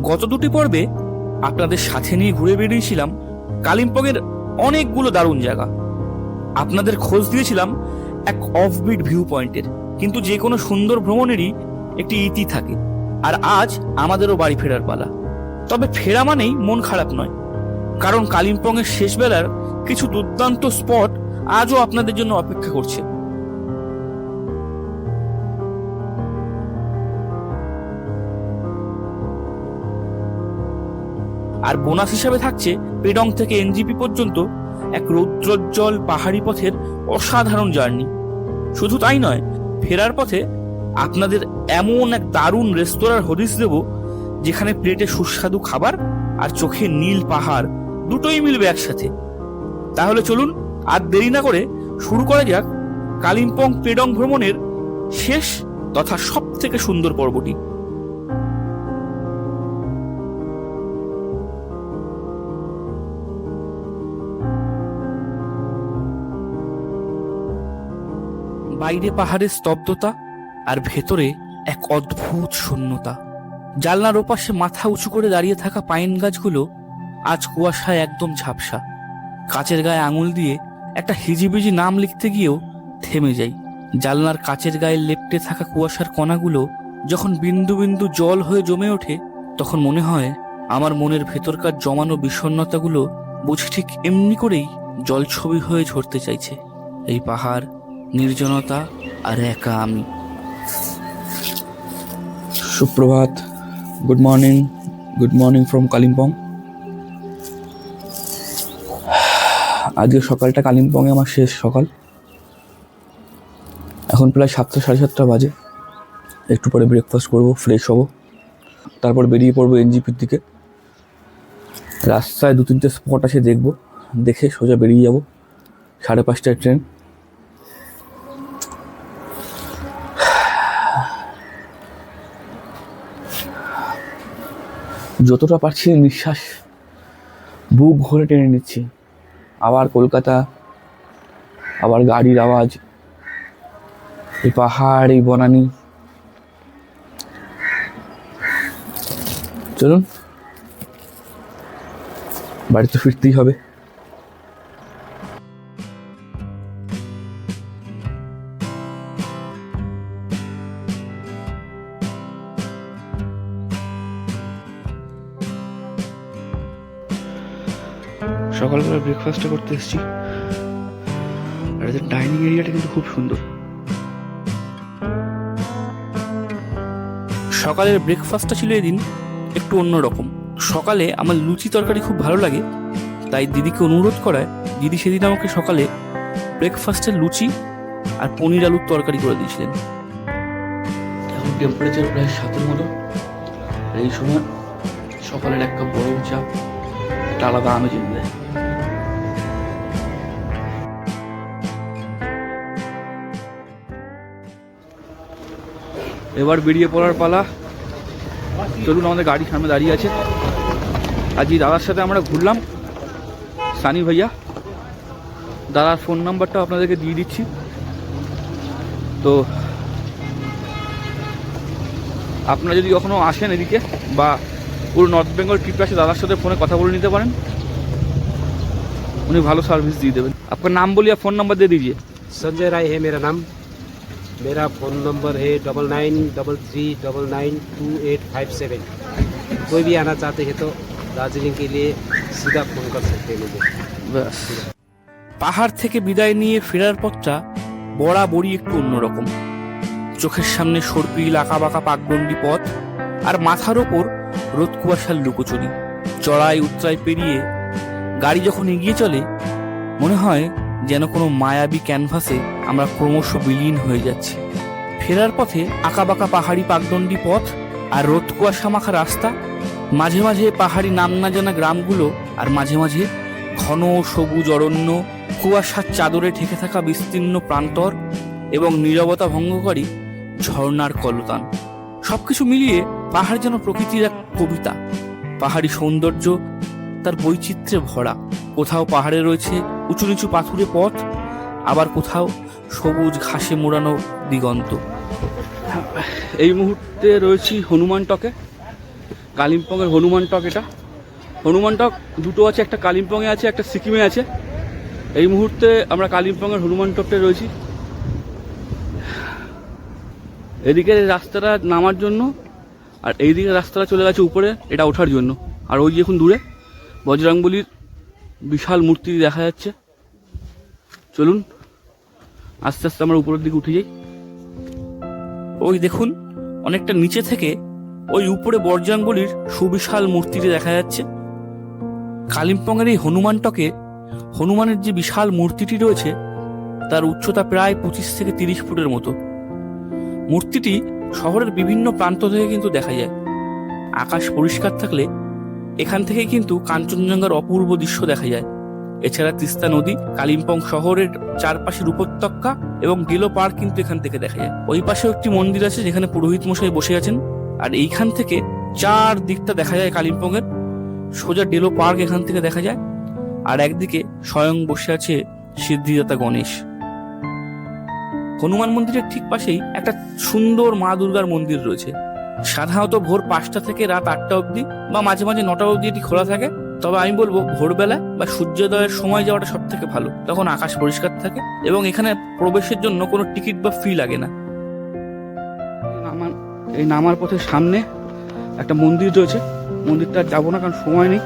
গত দুটি পর্বে আপনাদের সাথে নিয়ে ঘুরে বেরিয়েছিলাম কালিম্পংয়ের অনেকগুলো দারুণ জায়গা। আপনাদের খোঁজ দিয়েছিলাম এক অফবিট ভিউ পয়েন্টের, কিন্তু যে কোনো সুন্দর ভ্রমণেরই একটি ইতি থাকে, আর আজ আমাদেরও বাড়ি ফেরার পালা। তবে ফেরা মানেই মন খারাপ নয়, কারণ কালিম্পংয়ের শেষ বেলার কিছু দুর্দান্ত স্পট আজও আপনাদের জন্য অপেক্ষা করছে। আর বোনাস হিসাবে থাকছে পেডং থেকে এনজিপি পর্যন্ত এক রৌদ্রোজ্জ্বল পাহাড়ি পথের অসাধারণ জার্নি। শুধু তাই নয়, ফেরার পথে আপনাদের এমন এক দারুণ রেস্তোরাঁর হদিস দেব, যেখানে প্লেটে সুস্বাদু খাবার আর চোখে নীল পাহাড় দুটোই মিলবে একসাথে। তাহলে চলুন আর দেরি না করে শুরু করা যাক কালিম্পং পেডং ভ্রমণের শেষ তথা সব থেকে সুন্দর পর্বটি। বাইরে পাহাড়ের স্তব্ধতা আর ভেতরে এক অদ্ভুত শূন্যতা। জানলার ওপাশে মাথা উঁচু করে দাঁড়িয়ে থাকা পাইন গাছগুলো আজ কুয়াশায় একদম ঝাপসা। কাচের গায়ে আঙুল দিয়ে একটা হিজিবিজি নাম লিখতে গিয়েও থেমে যাই। জানলার কাচের গায়ে লেপ্টে থাকা কুয়াশার কণাগুলো যখন বিন্দু বিন্দু জল হয়ে জমে ওঠে, তখন মনে হয় আমার মনের ভেতরকার জমানো বিষণ্ণতাগুলো বুঝি ঠিক এমনি করেই জলছবি হয়ে ঝরতে চাইছে। এই পাহাড়, নির্জনতা আর একা আমি। সুপ্রভাত, গুড মর্নিং ফ্রম কালিম্পং। আজকে সকালটা কালিম্পংয়ে আমার শেষ সকাল। এখন প্রায় 7টা সাড়ে 7টা বাজে। একটু পরে ব্রেকফাস্ট করবো, ফ্রেশ হবো, তারপর বেরিয়ে পড়বো এনজিপির দিকে। রাস্তায় 2-3টে স্পট আছে, দেখবো, দেখে সোজা বেরিয়ে যাবো। 5:30টায় ট্রেন। যতটা পারছি নিঃশ্বাস বুক ভরে টেনে নিচ্ছি। আবার কলকাতা, আবার গাড়ির আওয়াজ, এই পাহাড়, এই বনানি। চলুন, বাড়িতে ফিরতেই হবে। সকালবেলা ব্রেকফাস্টটা করতে এসেছি, আর এদের ডাইনিং এরিয়াটা কিন্তু খুব সুন্দর। সকালের ব্রেকফাস্টটা ছিল এদিন একটু অন্যরকম। সকালে আমার লুচি তরকারি খুব ভালো লাগে, তাই দিদিকে অনুরোধ করায় দিদি সেদিন আমাকে সকালে ব্রেকফাস্টের লুচি আর পনির আলুর তরকারি করে দিয়েছিলেন। এখন টেম্পারেচার প্রায় 7-এর মতো। এই সময় সকালের এক কাপ গরম চা একটা আলাদা আমেজ এনে দেয়। এবার বেরিয়ে পড়ার পালা। চলুন, আমাদের গাড়ি সামনে দাঁড়িয়ে আছে। আজ দাদার সাথে আমরা ঘুরলাম, সানি ভাইয়া। দাদার ফোন নাম্বারটা আপনাদেরকে দিয়ে দিচ্ছি। তো আপনারা যদি কখনো আসেন এদিকে বা পুরো নর্থ বেঙ্গল ট্রিপে আসে, দাদার সাথে ফোনে কথা বলে নিতে পারেন, উনি ভালো সার্ভিস দিয়ে দেবেন। আপনার নাম বলিए, फोन नंबर दे दीजिए। संजय राय है मेरा नाम। मेरा फ़ोन नंबर है 9933992857। कोई भी आना चाहते हैं तो दार्जिलिंग के लिए सीधा फ़ोन कर सकते हैं मुझे। ব্যাস, পাহাড় থেকে বিদায় নিয়ে ফেরার পথটা বরাবরই একটু অন্যরকম। চোখের সামনে সর্পিল আঁকাবাঁকা পাকডন্ডি পথ, আর মাথার ওপর রোদ কুয়াশার লুকোচুরি। চড়াই উতরাই পেরিয়ে গাড়ি যখন এগিয়ে চলে, মনে হয় যেন কোনো মায়াবী ক্যানভাসে আমরা ক্রমশ বিলীন হয়ে যাচ্ছি। ফেরার পথে আঁকাবাঁকা পাহাড়ি পাকদণ্ডী পথ আর রোদ কুয়াশা মাখা রাস্তা, মাঝে মাঝে পাহাড়ি নাম না জানা গ্রামগুলো, আর মাঝে মাঝে ঘন সবুজ অরণ্য, কুয়াশার চাদরে ঢেকে থাকা বিস্তীর্ণ প্রান্তর এবং নীরবতা ভঙ্গকারী ঝর্ণার কলতান। সবকিছু মিলিয়ে পাহাড় যেন প্রকৃতির এক কবিতা। পাহাড়ি সৌন্দর্য তার বৈচিত্র্যে ভরা। কোথাও পাহাড়ে রয়েছে উঁচু নিচু পাথুরে পথ, আবার কোথাও সবুজ ঘাসে মোড়ানো দিগন্ত। এই মুহূর্তে রয়েছি হনুমান টকে। কালিম্পংয়ের হনুমান টক। এটা হনুমান টক দুটো আছে, একটা কালিম্পংয়ে আছে, একটা সিকিমে আছে। এই মুহূর্তে আমরা কালিম্পংয়ের হনুমান টকটা রয়েছি। এদিকে রাস্তাটা নামার জন্য, আর এইদিকে রাস্তাটা চলে গেছে উপরে, এটা ওঠার জন্য। আর ওই যে এখন দূরে বজরংবলীর বিশাল মূর্তি দেখা যাচ্ছে। চলুন আস্তে আস্তে আমরা উপরের দিকে উঠে যাই। ওই দেখুন অনেকটা নিচে থেকে ওই উপরে বজরংবলীর সুবিশাল মূর্তিটি দেখা যাচ্ছে। কালিম্পংয়ের এই হনুমান টকে হনুমানের যে বিশাল মূর্তিটি রয়েছে তার উচ্চতা প্রায় 25 থেকে 30 ফুটের মতো। মূর্তিটি শহরের বিভিন্ন প্রান্ত থেকে কিন্তু দেখা যায়। আকাশ পরিষ্কার থাকলে এখান থেকে কিন্তু কাঞ্চনজঙ্ঘার অপূর্ব দৃশ্য দেখা যায়। এছাড়া তিস্তা নদী, কালিম্পং শহরের চারপাশের উপত্যকা এবং ডেলো পার্ক কিন্তু এখান থেকে দেখা যায়। ওই পাশেও একটি মন্দির আছে যেখানে পুরোহিত মশাই বসে আছেন। আর এইখান থেকে চার দিকটা দেখা যায় কালিম্পংয়ের। সোজা ডেলো পার্ক এখান থেকে দেখা যায়। আর একদিকে স্বয়ং বসে আছে সিদ্ধিদাতা গণেশ। হনুমান মন্দিরের ঠিক পাশেই একটা সুন্দর মা দুর্গার মন্দির রয়েছে। সাধারণত ভোর 5টা থেকে রাত 8টা অবধি বা মাঝে মাঝে 9টা অবধি এটি খোলা থাকে। তবে আমি বলবো ভোরবেলা বা সূর্যোদয়ের সময় যাওয়াটা সব থেকে ভালো, তখন আকাশ পরিষ্কার থাকে এবং এখানে প্রবেশের জন্য কোনো টিকিট বা ফি লাগে না। এই নামার পথের সামনে একটা মন্দির রয়েছে, মন্দিরটা যাবো না কারণ সময় নেই।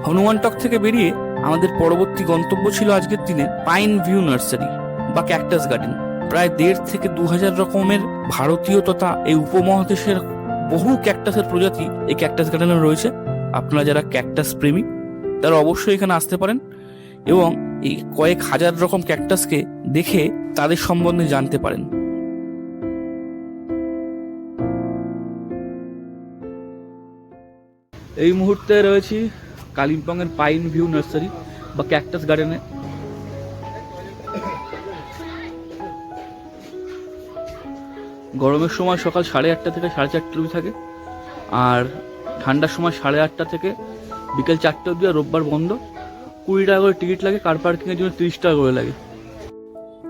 হনুমান টক থেকে বেরিয়ে আমাদের পরবর্তী গন্তব্য ছিল আজকের দিনে পাইন ভিউ নার্সারি বা ক্যাকটাস গার্ডেন। প্রায় 1,500 থেকে 2,000 রকমের ভারতীয় তথা এই উপমহাদেশের বহু ক্যাকটাসের প্রজাতি এই ক্যাকটাস গার্ডেনে রয়েছে। আপনারা যারা ক্যাকটাস প্রেমী তারা অবশ্যই এখানে আসতে পারেন এবং এই কয়েক হাজার রকম ক্যাকটাসকে দেখে তাদের সম্বন্ধে জানতে পারেন। এই মুহূর্তে রয়েছি কালিম্পংয়ের পাইন ভিউ নার্সারি বা ক্যাকটাস গার্ডেনে। গরমের সময় সকাল 8:30 থেকে 4:30 অবধি থাকে, আর ঠান্ডার সময় 8:30 থেকে বিকেল 4টে অবধি। আর রোববার বন্ধ। 20 টাকা করে টিকিট লাগে, কার পার্কিংয়ের জন্য 30 টাকা করে লাগে।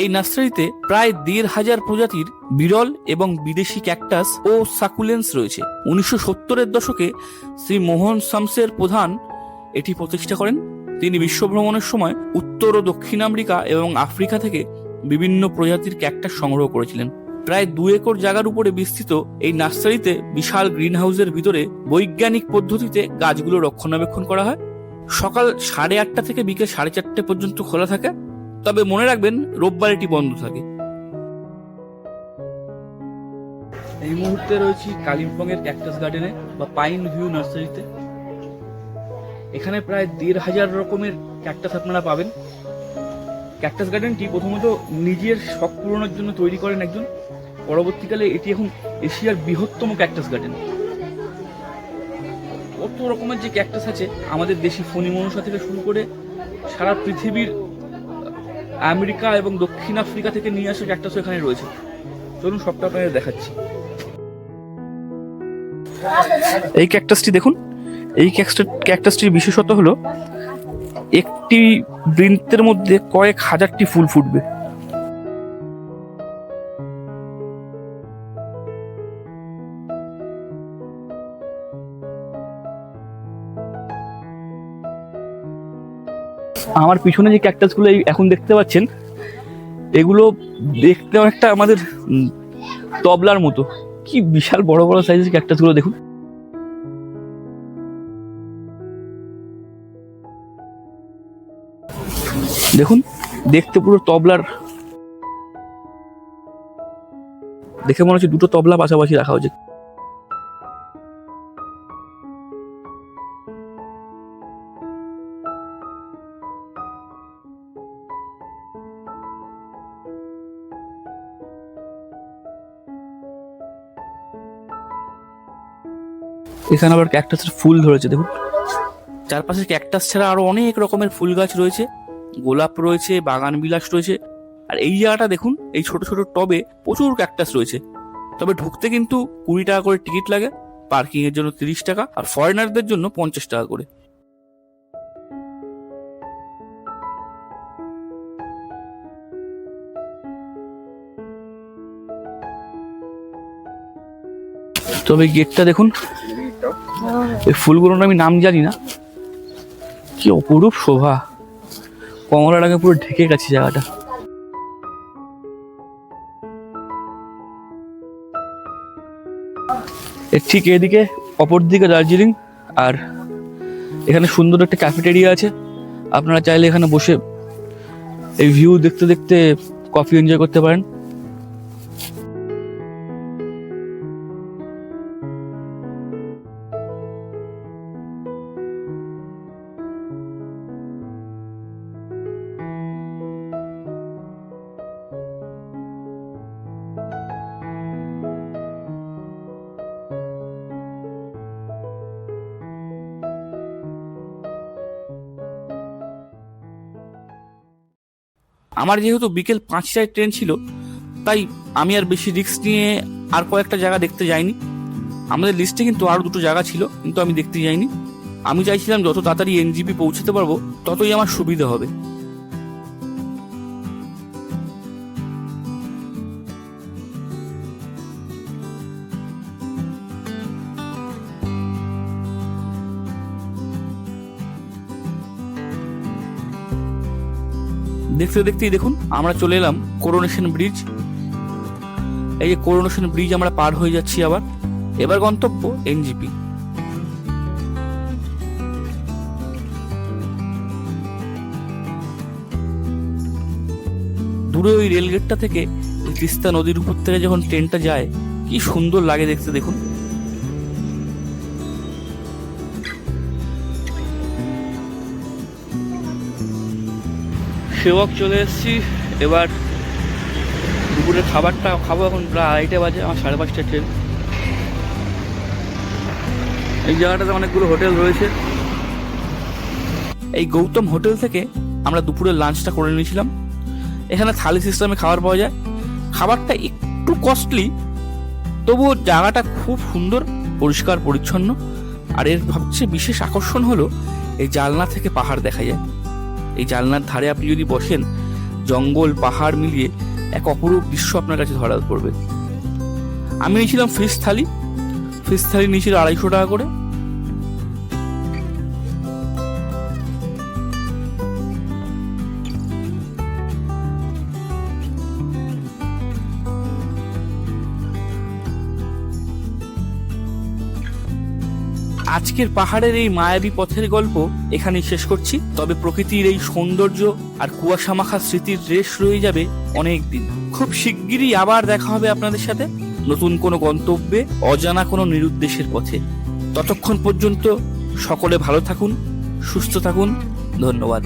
এই নার্সারিতে প্রায় 1,500 প্রজাতির বিরল এবং বিদেশি ক্যাকটাস ও সাকুলেন্স রয়েছে। 1970-এর দশকে শ্রী মোহন শামসের প্রধান এটি প্রতিষ্ঠা করেন। তিনি বিশ্ব ভ্রমণের সময় উত্তর ও দক্ষিণ আমেরিকা এবং আফ্রিকা থেকে বিভিন্ন প্রজাতির ক্যাকটাস সংগ্রহ করেছিলেন। প্রায় 2 একর জায়গার উপরে বিস্তৃত এই নার্সারিতে বিশাল গ্রিন হাউসের ভিতরে বৈজ্ঞানিক পদ্ধতিতে গাছগুলো রক্ষণাবেক্ষণ করা হয়। সকাল 8:30 থেকে বিকেল 4:30 পর্যন্ত খোলা থাকে, তবে মনে রাখবেন রোববার এটি বন্ধ থাকে। এই মুহূর্তে রয়েছি কালিম্পংয়ের ক্যাকটাস গার্ডেনে বা পাইন ভিউ নার্সারিতে। এখানে প্রায় 1,500 রকমের ক্যাকটাস আপনারা পাবেন। ক্যাকটাস গার্ডেনটি প্রথমত নিজের শখ পূরণের জন্য তৈরি করেন একজন, পরবর্তীকালে এটি এখন এশিয়ার বৃহত্তম ক্যাকটাস গার্ডেন। কত রকমের যে ক্যাকটাস আছে, আমাদের দেশি ফণিমনসা থেকে শুরু করে সারা পৃথিবীর আমেরিকা এবং দক্ষিণ আফ্রিকা থেকে নিয়ে আসা ক্যাকটাসও এখানে রয়েছে। চলুন সবটা আপনাদের দেখাচ্ছি। এই ক্যাকটাসটি দেখুন। এই ক্যাকটাসটির বিশেষত্ব হলো একটি বৃন্তের মধ্যে কয়েক হাজারটি ফুল ফুটবে। আমার পিছনে যে ক্যাকটাসগুলো এখন দেখতে পাচ্ছেন, এগুলো দেখতে অনেকটা আমাদের তবলার মতো। কি বিশাল বড় বড় সাইজের ক্যাকটাসগুলো দেখুন। দেখুন, দেখতে পুরো তবলার, দেখে মনে হচ্ছে দুটো তবলা পাশাপাশি রাখা উচিত। এখানে আবার ক্যাকটাসের ফুল ধরেছে দেখুন। চারপাশে ক্যাকটাস ছাড়া আরো অনেক রকমের ফুল গাছ রয়েছে, গোলাপ রয়েছে, বাগান বিলাস রয়েছে। আর এই জায়গাটা দেখুন, এই ছোট ছোট টবে প্রচুর ক্যাকটাস রয়েছে। তবে ঢুকতে কিন্তু 20 টাকা করে টিকিট লাগে, পার্কিং এর জন্য 30 টাকা, আর ফরেনারদের জন্য 50 টাকা করে। তবে গেটটা দেখুন, এই ফুলগুলোর আমি নাম জানি না, কি অপরূপ শোভা, কমলার আগে পুরো ঢেকে গেছে জায়গাটা। এর ঠিক এদিকে অপর দিকে দার্জিলিং, আর এখানে সুন্দর একটা ক্যাফেটেরিয়া আছে, আপনারা চাইলে এখানে বসে এই ভিউ দেখতে দেখতে কফি এনজয় করতে পারেন। আমার যেহেতু বিকেল 5টায় ট্রেন ছিল, তাই আমি আর বেশি রিস্ক নিয়ে আর কয়েকটা জায়গা দেখতে যাইনি। আমাদের লিস্টে কিন্তু আরও 2টো জায়গা ছিল, কিন্তু আমি দেখতে যাইনি। আমি চাইছিলাম যত তাড়াতাড়ি এনজিপি পৌঁছতে পারবো ততই আমার সুবিধা হবে। দেখতে দেখতেই দেখুন আমরা চলে এলাম করোনেশন ব্রিজ। এই যে করোনেশন ব্রিজ আমরা পার হয়ে যাচ্ছি আবার। এবার গন্তব্য এনজিপি। দূরে ওই রেলগেটটা থেকে তিস্তা নদীর উপর থেকে যখন ট্রেনটা যায়, কি সুন্দর লাগে দেখতে দেখুন। সেবক চলে এসেছি। এবার দুপুরের খাবারটা খাবো। এখন প্রায় 2:30 বাজে, আমার 5:30টায় ট্রেন। এই জায়গাটাতে অনেকগুলো হোটেল রয়েছে। এই গৌতম হোটেল থেকে আমরা দুপুরের লাঞ্চটা করে নিয়েছিলাম। এখানে থালি সিস্টেমে খাবার পাওয়া যায়। খাবারটা একটু কস্টলি, তবুও জায়গাটা খুব সুন্দর, পরিষ্কার পরিচ্ছন্ন। আর এর সবচেয়ে বিশেষ আকর্ষণ হলো এই জানলা থেকে পাহাড় দেখা যায়। এই জানলার ধারে আপনি যদি বসেন, জঙ্গল পাহাড় মিলিয়ে এক অপরূপ দৃশ্য আপনার কাছে ধরা পড়বে। আমি নিয়েছিলাম ফিশ থালি নিয়েছিল 250 টাকা করে। আজকের পাহাড়ের এই মায়াবী পথের গল্প এখানেই শেষ করছি। তবে প্রকৃতির এই সৌন্দর্য আর কুয়াশা মাখা স্মৃতির রেশ রয়ে যাবে অনেক দিন। খুব শিগগিরই আবার দেখা হবে আপনাদের সাথে নতুন কোনো গন্তব্যে, অজানা কোনো নিরুদ্দেশের পথে। ততক্ষণ পর্যন্ত সকলে ভালো থাকুন, সুস্থ থাকুন। ধন্যবাদ।